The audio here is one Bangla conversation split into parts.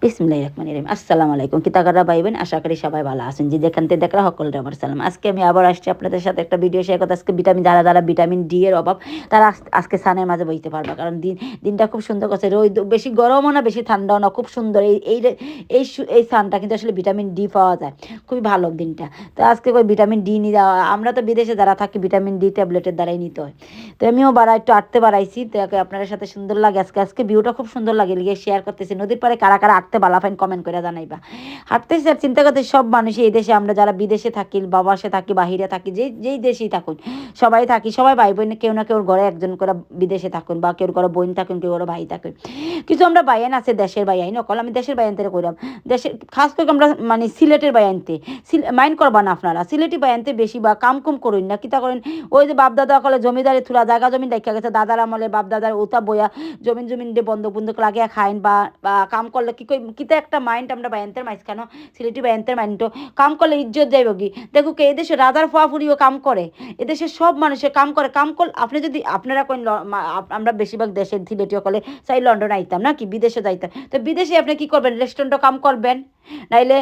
বিসমিল্লাহির রহমানির রহিম। আসসালামু আলাইকুম। কিতাগারা ভাইবেন, আশা করি সবাই ভালো আছেন। যে যেখান থেকে দেখরা সকলকে আমার সালাম। আজকে আমি আবার আসছি আপনাদের সাথে একটা ভিডিও শেয়ার করতে। আজকে যারা ভিটামিন ডি এর অভাব, তারা আজকে সানের মাঝে বইতে পারবে। কারণ দিনটা খুব সুন্দর করছে। বেশি গরমও না, বেশি ঠান্ডাও না, খুব সুন্দর। এই সানটা কিন্তু আসলে ভিটামিন ডি পাওয়া যায়। খুবই ভালো দিনটা। তো আজকে ওই ভিটামিন ডি নিয়ে যাওয়া, আমরা তো বিদেশে যারা থাকি ভিটামিন ডি ট্যাবলেটের দ্বারাই নিতে হয়। তো আমিও একটু আটতে বাড়াইছি। তো আপনাদের সাথে সুন্দর লাগে আজকে ভিউটা খুব সুন্দর লাগে, লিগে শেয়ার করতেছি। নদীর পাড়ে কারা কারা হাঁটতে ভালো ফাইন কমেন্ট করে জানাইবা। হাঁটতেছি আর চিন্তা করতে সব মানুষই এই দেশে, আমরা যারা বিদেশে থাকি, বাবাসে থাকি, বাহিরে থাকি, যেই দেশেই থাকুন, সবাই থাকি, সবাই ভাই বোন, কেউ না কেউ ঘরে একজন করে বিদেশে থাকুন, বা কেউ করে বোন থাকুন, কেউ করে ভাই থাকুন। কিছু আমরা বাইয়ান আছে দেশের বাইয়াই নকল, আমি দেশের বাইয়ান থেকে কইলাম। দেশের খাস করে আমরা মানে সিলেটের বাইয়ানতে মাইন্ড করবা না আপনারা, সিলেটি বাইয়ানতে বেশি বা কাম কুম করুন না, কিতা করেন। ওই যে বাপ দাদা কলে জমিদারি থুলা জায়গা জমিন দেখা গেছে, দাদার আমলে বাপ দাদার ওটা বইয়া জমিন দিয়ে বন্ধক বন্ধক লাগিয়ে খাইন, বা কাম করলে কি কই কিতা একটা মাইন্ড আমরা বায়ান্তের মাঝখানো, সিলেটি বায়ান্তের মাইন্ডও কাম করলে ইজ্জত যাইব কি। দেখো কে এদেশে রাজার ফুয়াফুরিও কাম করে, এদেশের সব মানুষের কাম করে। কাম করলে আপনি যদি আপনারা কোন আমরা বেশিরভাগ দেশের সিলেটিও কলে চাই লন্ডন আইতাম না কি বিদেশে যাইতাম। তো বিদেশে আপনি কি করবেন, রেস্টুরেন্টও কাম করবেন, নাইলে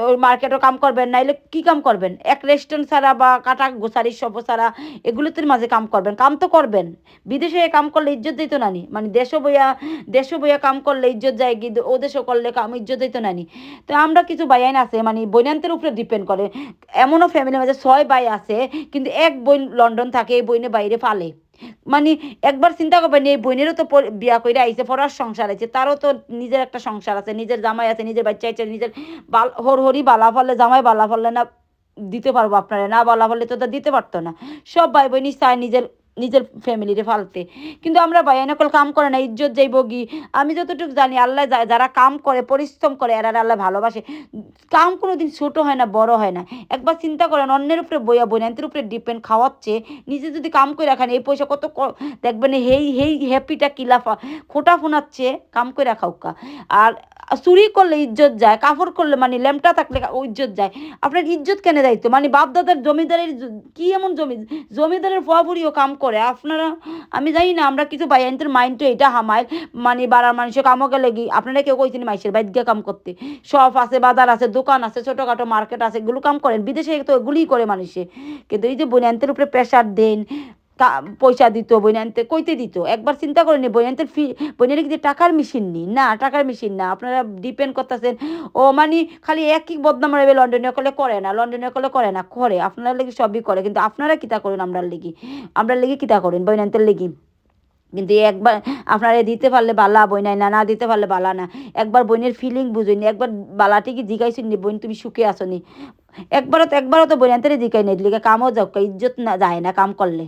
ওই মার্কেটও কাম করবেন, নাইলে কি কাম করবেন, এক রেস্টুরেন্ট ছাড়া বা কাটা গোসারি সব ছাড়া এগুলোতে মাঝে কাম করবেন। কাম তো করবেন, বিদেশে কাম করলে ইজ্জত দিত নানি, মানে দেশও বইয়া কাম করলে ইজ্জত যায়, কিন্তু ও দেশও করলে কাম ইজ্জত দিত নানি। তো আমরা কিছু বাইয়ান আছে মানে বইনান্তের উপরে ডিপেন্ড করে। এমনও ফ্যামিলির মাঝে 6 ভাই আছে, কিন্তু এক বোন লন্ডন থাকে, এই বোনে বাইরে ফালে। মানে একবার চিন্তা করবেন, এই বোনেরও তো বিয়া করে আইছে, পড়ার সংসার আছে, তারও তো নিজের একটা সংসার আছে, নিজের জামাই আছে, নিজের বাচ্চা আছে, নিজের হরি বালা ফলে, জামাই বালা ফলে না দিতে পারবো আপনারা, না বালা ফলে তো দিতে পারতো না। সব ভাই বোনই চায় নিজের নিজের ফ্যামিলিরে ফালতে, কিন্তু আমরা ভাই নকল কাম করে না, ইজ্জত যাইব গি। আমি যতটুকু জানি আল্লাহ যারা কাম করে পরিশ্রম করে এরা আল্লাহ ভালোবাসে। কাম কোনোদিন ছোট হয় না, বড় হয় না। একবার চিন্তা করেন, অন্যের উপরে বইয়া বোনান্তের উপরে ডিপেন্ড খাওয়াচ্ছে, নিজে যদি কাম করে রাখেন এই পয়সা কত দেখবেন, হেই হ্যাপিটা কিলাফা খোটা ফোনাচ্ছে কাম করে রাখাউকা। আর চুরি করলে ইজ্জত যায়, কাপড় করলে মানে ল্যাম্পটা থাকলে ইজ্জত যায়। আপনার ইজ্জত কেন দায়িত্ব, মানে বাপ দাদার জমিদারের কি এমন জমিদারের ফুয়াফুরিও কাম করে আপনারা। আমি জানি না, আমরা কিছু বাইয়ানদের মাইন্ড তো এটা হামায়, মানে বাড়ার মানুষের কামও গেলে কি আপনারা কেউ কইছেন মাইসের বাইর গিয়ে কাম করতে। শপ আছে, বাজার আছে, দোকান আছে, ছোটোখাটো মার্কেট আছে, এগুলো কাম করেন। বিদেশে তো এগুলিই করে মানুষে। কিন্তু এই যে বইনান্তের উপরে প্রেশার দেন, পয়সা দিত বইনান্তে কইতে দিত, একবার চিন্তা করেনি বইনান্তের বইনের কিন্তু টাকার মেশিন নি না, টাকার মেশিন না। আপনারা ডিপেন্ড করতেছেন ও মানে খালি একই বদনাম রবে, লন্ডনে করলে করে না, লন্ডনে করলে করে না, করে আপনারা লেগে সবই করে, কিন্তু আপনারা কিতা করেন, আমরা লেগে কিতা করেন বইনান্তের লেগে। কিন্তু একবার আপনারা দিতে পারলে বালা, বই নাই না, না দিতে পারলে বালা না। একবার বইনের ফিলিং বুঝুনি, একবার বালাটি কি জিগাইছেন নি বোন তুমি সুখে আসো নি, একবারও তো বইনান্তের জিগাই নেই, লিগে কামও যাও, ইজ্জত না যায় না কাম করলে।